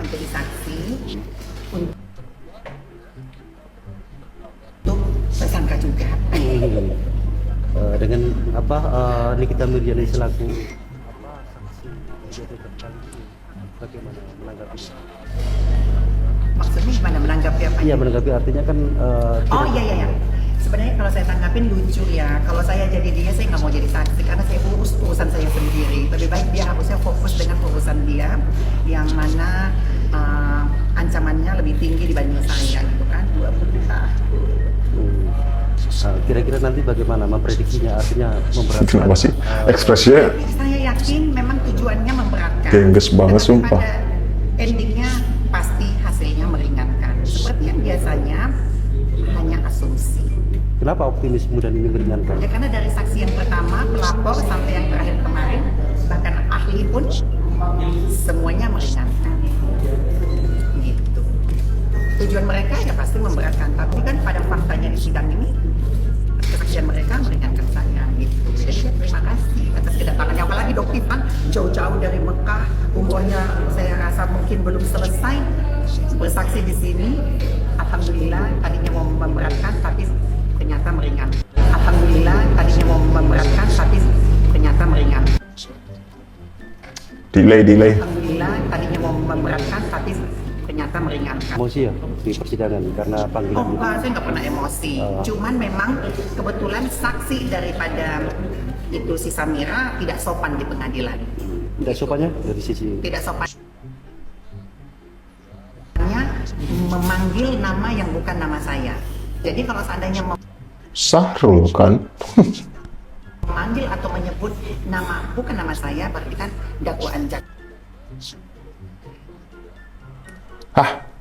menjadi saksi untuk tersangka juga. Dengan apa Nikita Mirzani selaku saksi jadi terkait bagaimana menanggapi? Maksudnya gimana menanggapi apa? Iya, menanggapi artinya kan oh iya. Sebenarnya kalau saya tanggapin lucu ya. Kalau saya jadi dia, saya nggak mau jadi saksi karena saya urus urusan saya sendiri. Lebih baik dia harusnya fokus dengan urusan dia, yang mana ancamannya lebih tinggi dibanding saya, gitu kan? 20 tahun. Kira-kira nanti bagaimana memprediksinya, artinya memberatkan? Kenapa sih ekspresinya? Saya yakin memang tujuannya memberatkan. Gengges banget, sumpah. Pada endingnya pasti hasilnya meringankan. Seperti yang biasanya hanya asumsi. Kenapa optimis kemudian ini meringankan? Ya karena dari saksi yang pertama, pelapor sampai yang terakhir kemarin, bahkan ahli pun semuanya meringankan. Gitu. Tujuan mereka ya pasti memberatkan, tapi kan pada faktanya di sidang ini kesaksian mereka meringankan saya gitu. Jadi ya, terima kasih atas kedatangannya, apalagi Dok Ivan jauh-jauh dari Mekah, umurnya saya rasa mungkin belum selesai bersaksi di sini. Alhamdulillah, tadinya mau memberatkan tapi ternyata meringan. Alhamdulillah, tadinya mau memberatkan tapi ternyata meringan. Delay. Alhamdulillah, tadinya mau memberatkan tapi ternyata meringankan. Emosi ya di persidangan karena panggilan. Oh enggak, saya nggak pernah emosi. Cuman memang kebetulan saksi daripada itu si Samira tidak sopan di pengadilan. Tidak sopannya dari sisi? Tidak sopan. Memanggil nama yang bukan nama saya. Jadi kalau seandainya Sahrul kan? memanggil atau menyebut nama bukan nama saya, berarti kan dakwaan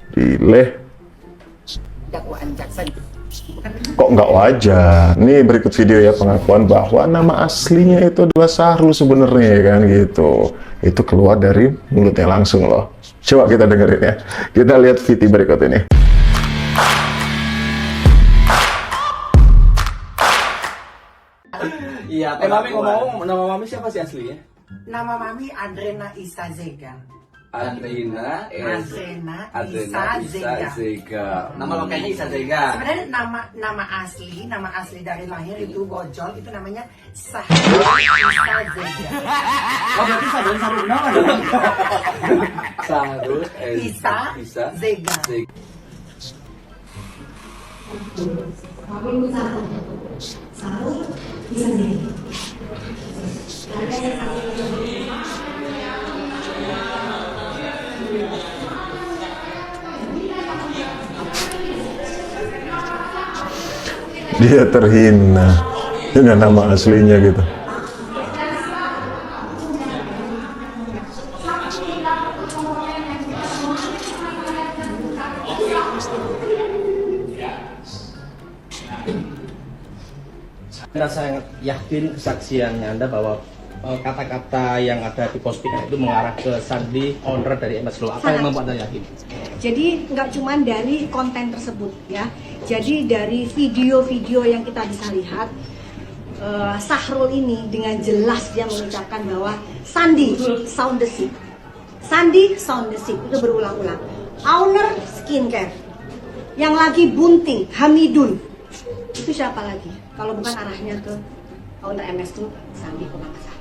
Delay. dakwaan jaksa. Bukan Kok nggak wajar? Nih berikut video ya, pengakuan bahwa nama aslinya itu adalah Sahrul sebenarnya kan gitu. Itu keluar dari mulutnya langsung loh. Coba kita dengerin ya. Kita lihat video berikut ini. Iya, Mami ngomong, nama Mami siapa sih aslinya? Nama Mami Adrena Isa Zega. Adrena Isa Zega. Nama lokalnya Isa Zega. Sebenarnya nama asli dari lahir itu Bojol, itu namanya Sahrul Isa Zega. Oh, berarti Sahrul nama dong. Sahrul Isa Zega. Dia terhina dengan nama aslinya gitu. Anda sangat yakin kesaksiannya Anda bahwa kata-kata yang ada di postingan itu mengarah ke Sandi, owner dari MS Law. Apa yang membuat Anda yakin? Jadi nggak cuma dari konten tersebut ya. Jadi dari video-video yang kita bisa lihat, Sahrul ini dengan jelas dia mengucapkan bahwa Sandi sound the sick. Sandi sound the sick itu berulang-ulang. Owner skincare. Yang lagi bunting, Hamidun. Itu siapa lagi? Kalau bukan arahnya ke owner MS itu Sandi Pemangkasan.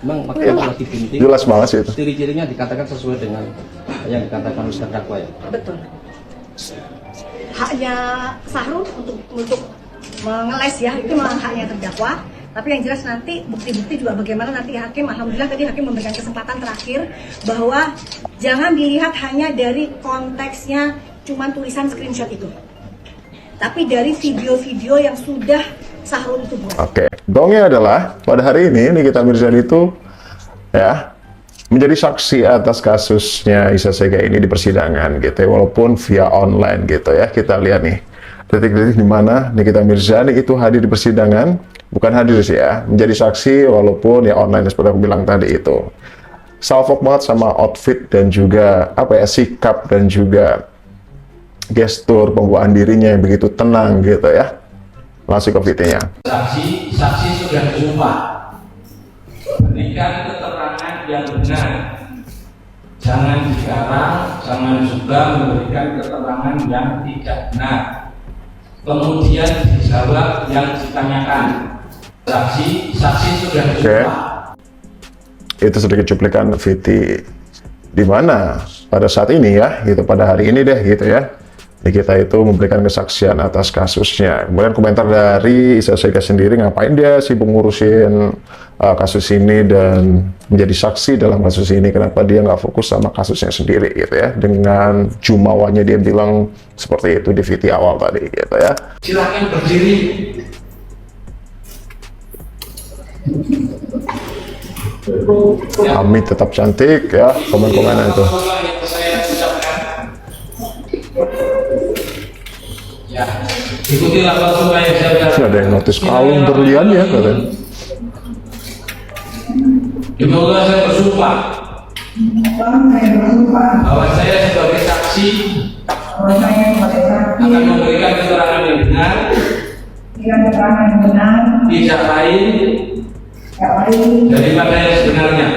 Memang makanya lagi bintik. Jelas banget sih itu. Ciri-cirinya dikatakan sesuai dengan yang dikatakan oleh terdakwa ya. Betul. Haknya Sahrul untuk mengeles ya, itu memang haknya terdakwa. Tapi yang jelas nanti bukti-bukti juga bagaimana nanti hakim, alhamdulillah tadi hakim memberikan kesempatan terakhir bahwa jangan dilihat hanya dari konteksnya cuman tulisan screenshot itu, tapi dari video-video yang sudah Sahrul itu buat. Oke, gongnya adalah pada hari ini Nikita Mirzani itu ya menjadi saksi atas kasusnya Isa Zega ini di persidangan gitu ya, walaupun via online gitu ya. Kita lihat nih detik-detik di mana Nikita Mirzani itu hadir di persidangan, bukan hadir sih ya, menjadi saksi walaupun ya online seperti aku bilang tadi itu. Salfok banget sama outfit dan juga apa ya, sikap dan juga gestur pembawaan dirinya yang begitu tenang gitu ya. Langsung ke videonya. Saksi sudah bersumpah berikan keterangan yang benar, jangan digarang, jangan juga memberikan keterangan yang tidak benar. Kemudian dijawab yang ditanyakan. Saksi sudah Oke. bersumpah. Itu sedikit cuplikan VT di mana pada saat ini ya, gitu, pada hari ini deh gitu ya. Nikita itu memberikan kesaksian atas kasusnya. Kemudian komentar dari Isa Sega sendiri, ngapain dia sibuk ngurusin kasus ini dan menjadi saksi dalam kasus ini, kenapa dia nggak fokus sama kasusnya sendiri gitu ya. Dengan jumawanya dia bilang seperti itu di VT awal tadi gitu ya. Silakan berdiri. Ami tetap cantik ya, komen-komenan itu. Yang saya ucapkan. Ya, ikutilah apa yang saya ucapkan. Ada yang notis kalung berlian ya katanya. Demi Allah saya bersumpah bahwa saya sebagai saksi akan memberikan keterangan yang benar, tidak lain daripada yang sebenarnya.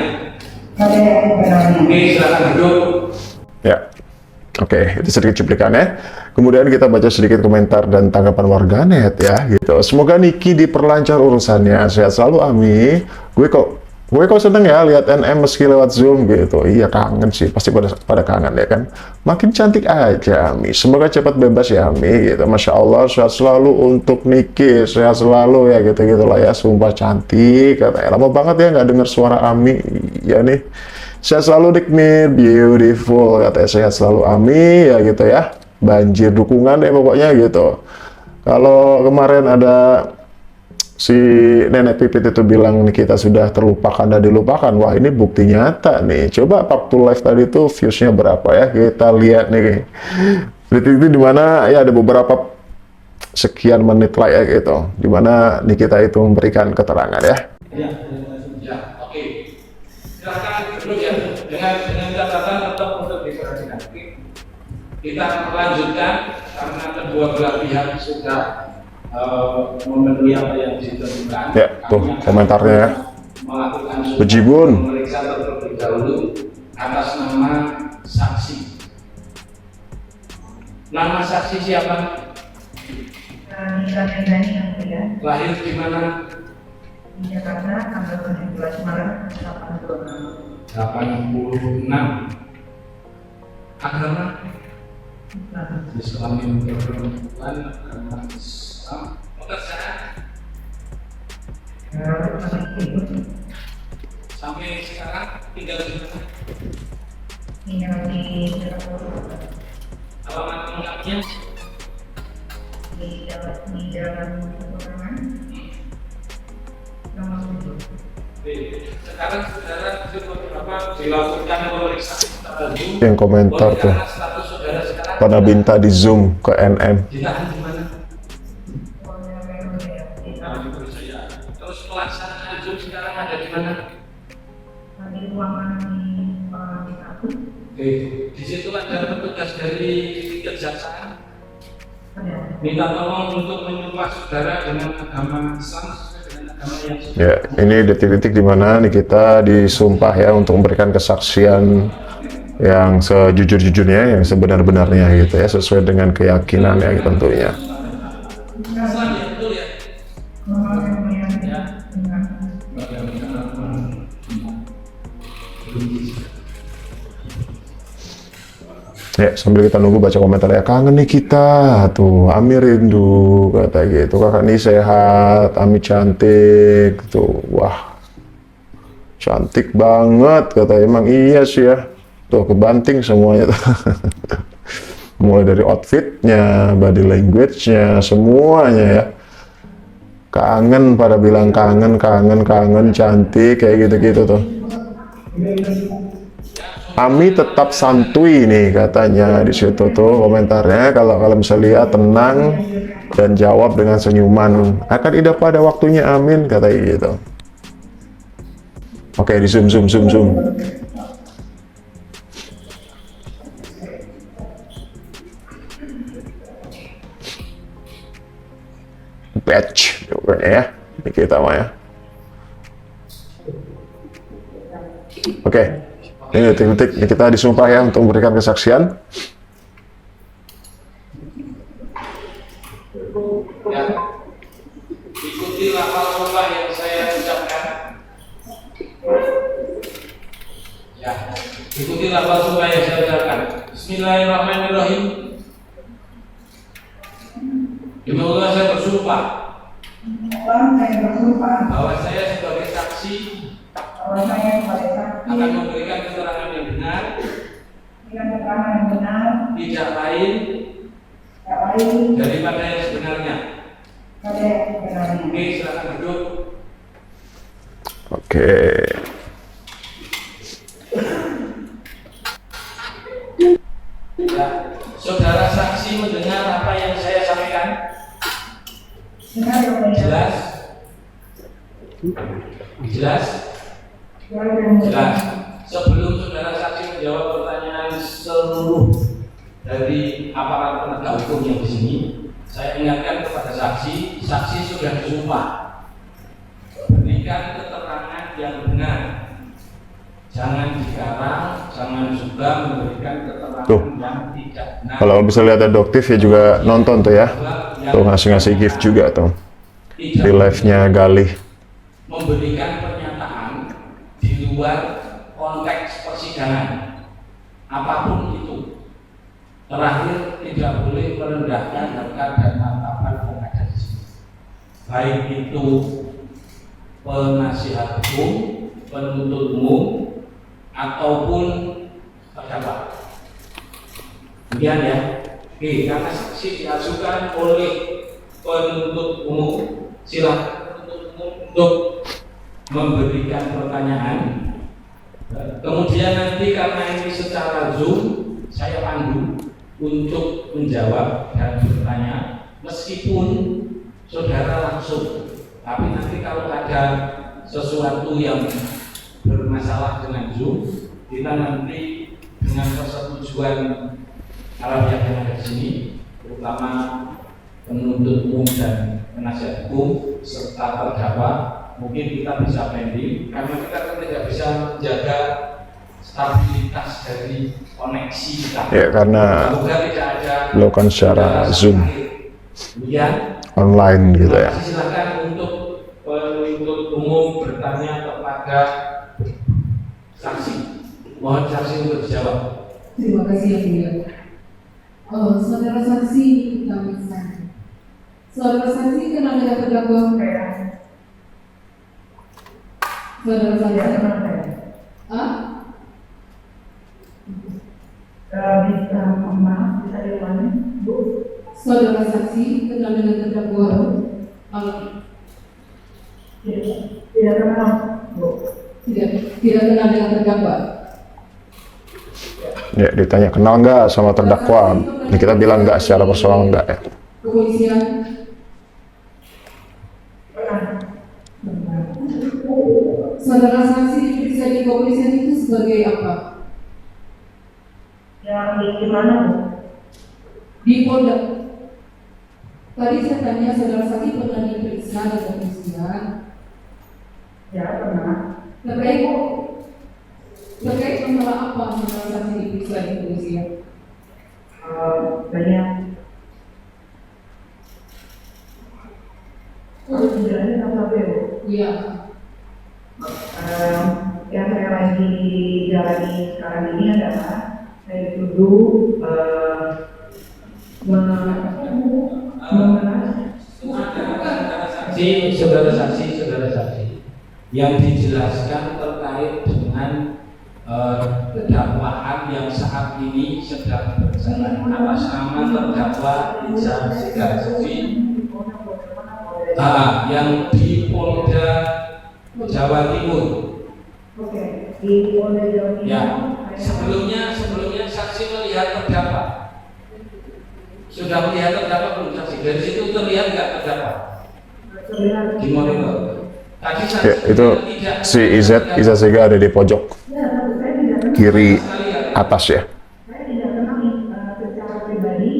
Oke, silakan duduk. Ya, oke, itu sedikit cuplikannya. Kemudian kita baca sedikit komentar dan tanggapan warganet ya, gitu. Semoga Niki diperlancar urusannya. Sehat selalu, Ami. Gue kok seneng ya lihat NM meski lewat Zoom gitu. Iya, kangen sih, pasti pada kangen ya kan. Makin cantik aja, Ami. Semoga cepat bebas ya, Ami. Gitu. Masya Allah, sehat selalu untuk Niki, sehat selalu ya gitu lah ya. Sumpah cantik, katanya. Lama banget ya nggak dengar suara Ami. Ya nih. Sehat selalu Dikmir, beautiful, katanya. Sehat selalu Ami, ya gitu ya. Banjir dukungan ya pokoknya gitu. Kalau kemarin ada si Nenek Pipit itu bilang kita sudah terlupakan dan dilupakan, wah ini bukti nyata nih. Coba waktu live tadi tuh viewsnya berapa ya, kita lihat nih. Detik itu dimana ya ada beberapa sekian menit lah ya gitu, dimana Nikita itu memberikan keterangan ya. Ya, oke. Silakan duduk ya, dengan catatan tetap untuk diperhatikan. Oke. Kita lanjutkan karena kedua belah pihak sudah memenuhi apa yang ditentukan. Ya, tuh komentarnya ya. Melakukan Bejibun. pemeriksaan terlebih dahulu atas nama saksi. Nama saksi siapa? Lahir di mana? Di Jakarta tanggal 17 Maret 86. Agama? Islam yang perempuan, agama Islam. Pekerjaan? Sampai sekarang tinggal di mana? tinggal di Jakarta, Alamat lengkapnya? di Jalan Petukangan, nomor 7. Sekarang saudara beberapa dilakukan pemeriksaan tertentu. Yang komentar tuh Status saudara sekarang pada minta di Zoom ke NM. ditahan di mana? Terus pelaksanaan Zoom sekarang ada di mana? Di ruangan di satu. Oke, di situ ada petugas dari kejaksaan. Ada. Minta tolong untuk menyumpah saudara dengan agama Islam sesuai dengan agama yang Ya, ini detik-detik dimana Nikita disumpah ya untuk memberikan kesaksian yang sejujur-jujurnya, yang sebenar-benarnya gitu ya, sesuai dengan keyakinannya tentunya. Islam ya, betul ya? Ya, sambil kita nunggu baca komentar ya, kangen nih kita tuh, Ami rindu kata gitu, kakak ini sehat, Ami cantik tuh, wah cantik banget kata, emang iya sih ya, tuh kebanting semuanya tuh. Mulai dari outfitnya, body language-nya, semuanya ya, kangen, pada bilang kangen, cantik kayak gitu-gitu tuh. Ami tetap santuy nih katanya di situ tuh komentarnya, kalau kalian bisa lihat, tenang dan jawab dengan senyuman, akan indah pada waktunya, amin katanya gitu. Oke, di zoom. Batch pokoknya ya, ini kita mah ya. Oke. Ini detik-detik kita disumpah ya untuk memberikan kesaksian. Ya. Ikuti lafal sumpah yang saya ucapkan. Ya, ikuti lafal sumpah yang saya ucapkan. Bismillahirrahmanirrahim. Demi Allah saya bersumpah Saya bersumpah bahwa saya sebagai saksi bahwa saya sebagai saksi akan memberikan keterangan yang benar, dengan keterangan yang benar, tidak lain tak lain daripada yang sebenarnya. pada yang sebenarnya. Oke, silakan duduk. Oke. Ya, saudara saksi mendengar apa yang saya sampaikan? Benar yang mulia. Jelas? Jelas? Benar yang mulia. Jelas. Sebelum saudara saksi menjawab pertanyaan seluruh dari aparat penegak hukum yang di sini, saya ingatkan kepada saksi, saksi sudah disumpah berikan keterangan yang benar. Jangan dikarang, jangan juga memberikan keterangan Tuh. yang tidak benar. Kalau bisa lihat adoptif ya juga nonton tuh ya. Tuh ngasih-ngasih gift juga tuh. Di live-nya Galih. Memberikan pernyataan di luar konteks persidangan apapun itu. Terakhir, tidak boleh merendahkan harkat dan martabat yang ada di sini. Baik itu penasihat hukum, penuntut umum, ataupun terdakwa. Kemudian ya, oke, karena saksi diajukan oleh penuntut umum, silakan penuntut umum untuk memberikan pertanyaan. Kemudian nanti karena ini secara Zoom, saya pandu untuk menjawab dan bertanya, meskipun saudara langsung. Tapi nanti kalau ada sesuatu yang bermasalah dengan Zoom, kita nanti dengan persetujuan para pihak yang ada di sini, terutama penuntut umum dan penasihat hukum serta terdakwa, mungkin kita bisa pending karena kita kan tidak bisa menjaga stabilitas dari koneksi kita. Ya karena Semoga tidak ada dilakukan secara Zoom kemudian online gitu ya. silakan untuk penuntut umum bertanya kepada saksi. Mohon saksi untuk dijawab. Terima kasih yang mulia. Saudara saksi kami saksi. Saudara saksi kenal dengan terdakwa? Saudara saksi? Ya, kenal saya. Ah? Bisa maaf, bisa diulangi, Bu? Saudara saksi kenal dengan terdakwa? Tidak kenal, Bu. Tidak kenal dengan terdakwa. Ya ditanya kenal nggak sama terdakwa, ya, kita bilang nggak secara personal nggak ya. Kepolisian? Saudara saksi diperiksa di kepolisian itu sebagai apa? Yang di mana, Bu? Di Polda. Tadi saya tanya saudara saksi pernah diperiksa di kepolisian. Ya, pernah. Terkait masalah apa saudara saksi diperiksa di kepolisian? Banyak. Sebenarnya apa, Bu? Iya. Yang saya lagi jalani sekarang ini adalah saya dituduh Saudara saksi, yang dijelaskan terkait dengan dakwaan yang saat ini sedang berjalan atas nama terdakwa Iza Segaji yang di Polda Jawa Timur. Oke, di Polda Jawa Timur. Ya, sebelumnya saksi melihat terdakwa. Sudah melihat terdakwa belum saksi? Dari situ terlihat nggak terdakwa? Terlihat. Di monitor. Tadi saksi Ya itu tidak si Iza Sega ada di pojok Ya, tapi saya tidak kenal. kiri atas ya. Saya tidak kenal secara pribadi,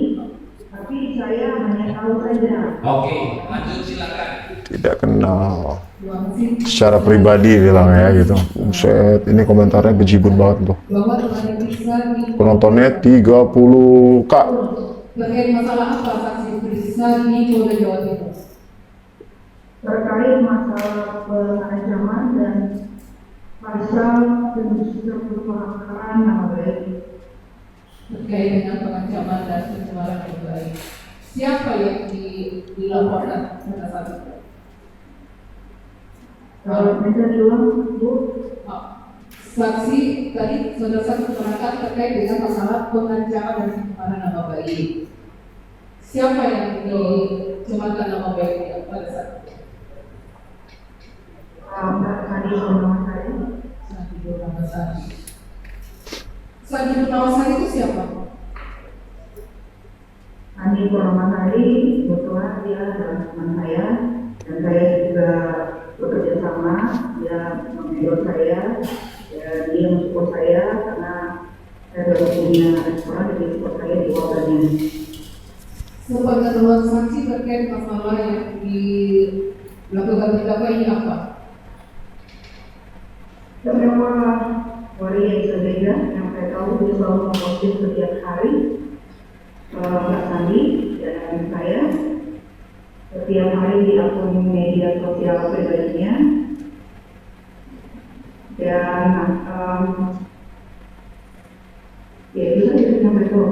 tapi saya hanya tahu saja. Oke, lanjut silakan. Tidak kenal. Ruang secara pribadi bilang ya gitu. Buset, ini komentarnya bejibun banget tuh. bahwa teman periksa di Penontonnya 30K. terkait masalah apa saksi periksa di Polda Jawa Timur? Terkait masalah pengancaman dan pasal pencemaran pelanggaran nama baik. Terkait dengan pengancaman dan pencemaran nama baik. Siapa yang dilaporkan pada saat itu? Kalau bisa diulang, Bu. Saksi tadi saudara saksi menerangkan terkait dengan masalah pengancaman dan pencemaran nama baik. Siapa yang dicemarkan nama baiknya pada saat itu? Mbak Sandi Purnamasari. Sandi Purnamasari. Sandi Purnamasari itu siapa? Sandi Purnamasari kebetulan dia adalah teman saya dan saya juga bekerja sama. Dia mengendor saya dan dia mensupport saya karena saya sudah punya restoran jadi support saya di warganya. Sepengetahuan saksi terkait masalah yang dilakukan terdakwa ini apa? Terdakwa Waria Isabella yang saya tahu dia selalu memposting setiap hari Mbak Sandi dan saya setiap hari di akun media sosial pribadinya dan ya itu saja sampai itu.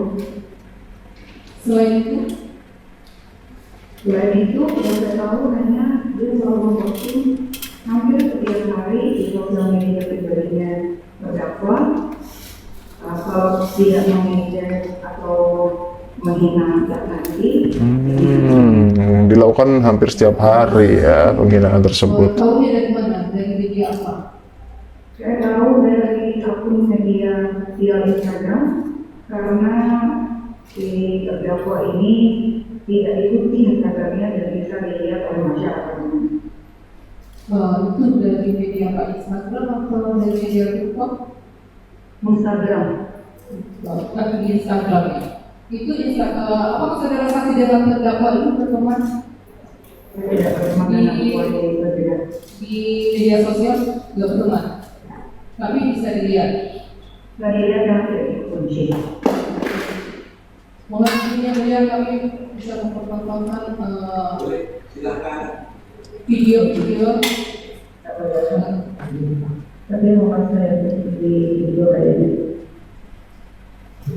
Selain itu yang saya tahu hanya dia selalu memposting hampir setiap hari di sosial media pribadinya terdakwa. Kalau tidak mengejek atau menghina Mbak Sandi, Dilakukan hampir setiap hari ya penghinaan tersebut. tahunya dari mana? Dari media apa? saya tahu dari akun media sosial Instagram karena si terdakwa ini tidak ikuti Instagramnya dan bisa dilihat oleh masyarakat. Itu dari media apa? Instagram atau dari media TikTok? Instagram. Tapi di Instagram ya. Itu apakah saudara saksi dalam terdakwa itu berteman Saya tidak berteman dengan keluarga yang berbeda. di media sosial? Tidak berteman, tapi bisa dilihat. Dan dia yang tidak dikunci. Mohon izin yang kami bisa mempertontonkan video-video. Tapi mohon saya di video ini.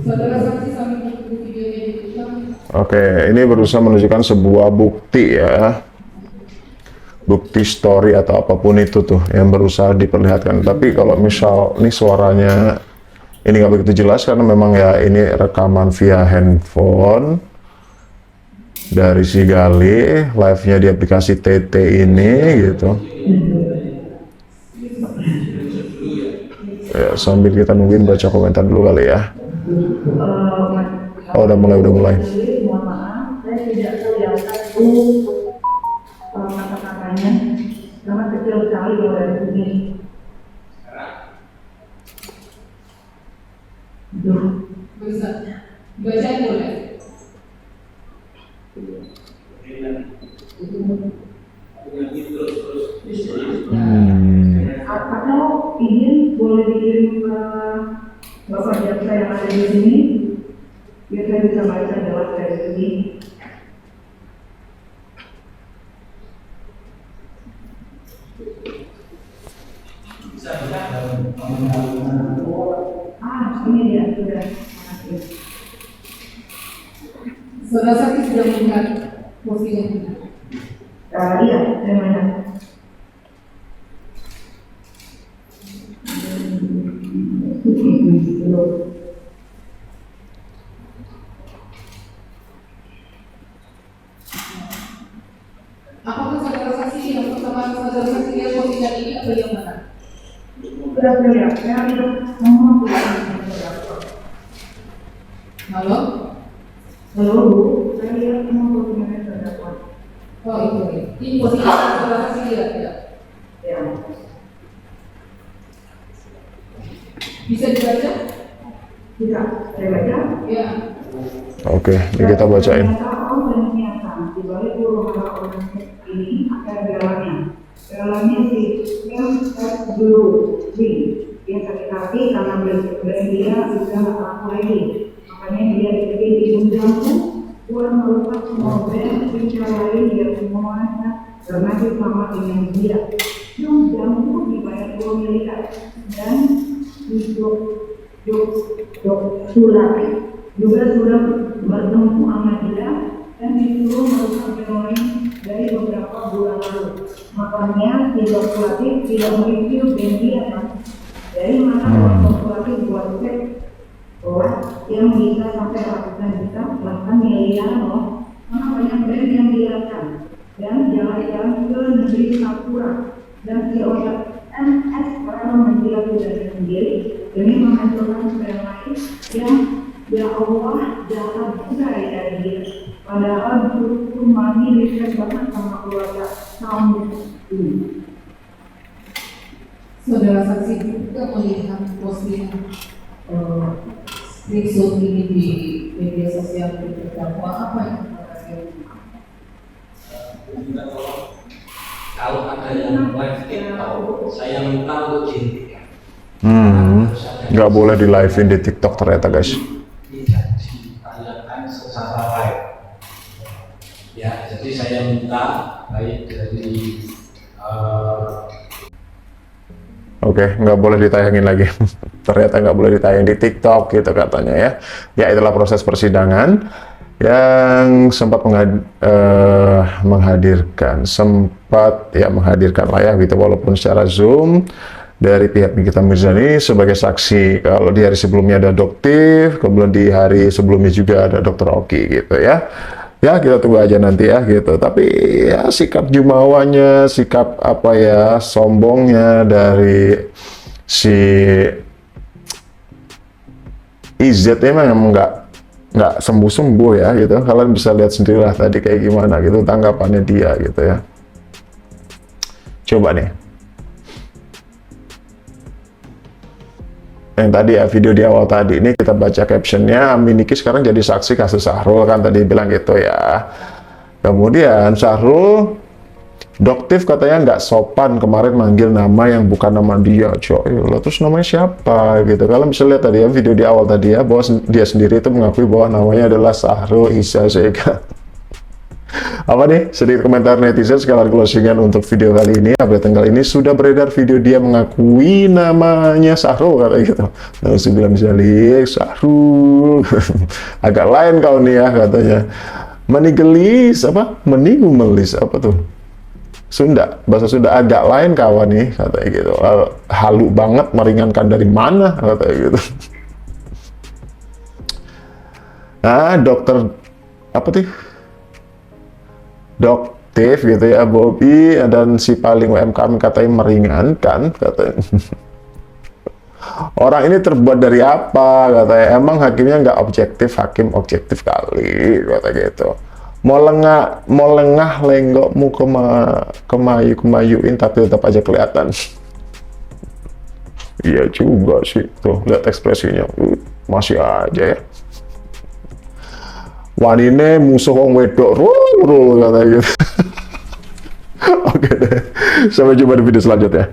Saudara saksi sambil menunggu videonya diputar. Oke, ini berusaha menunjukkan sebuah bukti ya. Bukti story atau apapun itu tuh yang berusaha diperlihatkan. Tapi kalau misal ini suaranya ini nggak begitu jelas karena memang ya ini rekaman via handphone dari si Gali, live-nya di aplikasi TT ini gitu. Ya, sambil kita nungguin baca komentar dulu kali ya. Oh, udah mulai. Mohon maaf, saya tidak tahu yang satu kata-katanya karena kecil sekali kalau dari sini. Bisa bacain boleh. Atau izin boleh dikirim ke Bapak Jaksa yang ada di sini biar saya bisa baca jelas dari sini. Ini dia sudah. Saudara saksi sudah melihat postingan ini. Iya, saya melihat. Apakah saudara saksi yang pertama saudara saksi lihat postingan ini atau yang mana? Sudah saya lihat semua postingan terdakwa. Halo? Halo Bu, saya lihat semua postingan terdakwa. Oh itu ya. Ini postingan saudara saksi lihat ya? Ya. Bisa dibaca? Tidak, saya baca. Ya. Oke, ini kita bacain. Pernyataan dan niatan di balik huru-hara orang ini ada dalamnya. Dalamnya si dulu dia sakit hati karena brand dia udah nggak laku lagi, makanya dia bikin undangku buat merusak semua brand lain dia semuanya karena dia sama dengan dia. Undangku dibayar 2 miliar dan hidup Sulami juga sudah bertemu sama dia dan disuruh merusak brand dari beberapa bulan lalu. Makanya tidak kuatir tidak mereview brand dia kan. Dari mana kuatir buat cek bahwa yang bisa sampai ratusan juta bahkan miliar loh. Karena banyak brand yang dilihatkan dan jalan-jalan ke negeri Sakura dan Kyoto MS kalau menjilat budaya sendiri demi menghancurkan brand lain yang ya Allah jalan juga dari dia. Padahal butuh mami respect banget sama keluarga tahun ini. Saudara saksi juga melihat postingan screenshot ini di media sosial terdakwa, apa yang Kalau ada yang live TikTok, saya minta untuk dihentikan. Nggak boleh di live-in di TikTok ternyata guys. Tidak ditayangkan secara live. Ya, jadi saya minta baik dari Oke, nggak boleh ditayangin lagi. Ternyata nggak boleh ditayang di TikTok gitu katanya ya. Ya itulah proses persidangan yang sempat menghadirkan lah ya gitu, walaupun secara Zoom dari pihak Nikita Mirzani sebagai saksi. Kalau di hari sebelumnya ada Doktif, kemudian di hari sebelumnya juga ada Dr. Oki gitu ya. Ya kita tunggu aja nanti ya gitu. Tapi ya sikap jumawanya, sikap apa ya sombongnya dari si IZ memang nggak sembuh-sembuh ya gitu. Kalian bisa lihat sendirilah tadi kayak gimana gitu tanggapannya dia gitu ya. Coba nih. Yang tadi ya video di awal tadi ini kita baca captionnya, Amin Niki sekarang jadi saksi kasus Syahrul kan tadi bilang gitu ya. Kemudian Syahrul Doktif katanya nggak sopan kemarin manggil nama yang bukan nama dia, coy. Terus namanya siapa gitu? Kalian bisa lihat tadi ya video di awal tadi ya bahwa dia sendiri itu mengakui bahwa namanya adalah Syahrul Isha Sega. Apa nih sedikit komentar netizen sekalian closingan untuk video kali ini. Update tanggal ini sudah beredar video dia mengakui namanya Syahrul kata gitu. Nah, saya bilang misalnya Syahrul agak lain kau nih ya katanya. Menigelis apa? Menigumelis apa tuh? Sunda, bahasa Sunda agak lain kawan nih katanya gitu. Halu banget, meringankan dari mana katanya gitu. Nah, dokter apa tuh? Doktif gitu ya, Bobby dan si paling UMKM katanya meringankan katanya. Orang ini terbuat dari apa katanya, emang hakimnya nggak objektif, hakim objektif kali kata gitu. Mau lengah lenggokmu kemayuin tapi tetap aja kelihatan. Iya juga sih tuh, lihat ekspresinya masih aja ya. Wanine musuh wong wedok rul katanya gitu. Oke deh, sampai jumpa di video selanjutnya.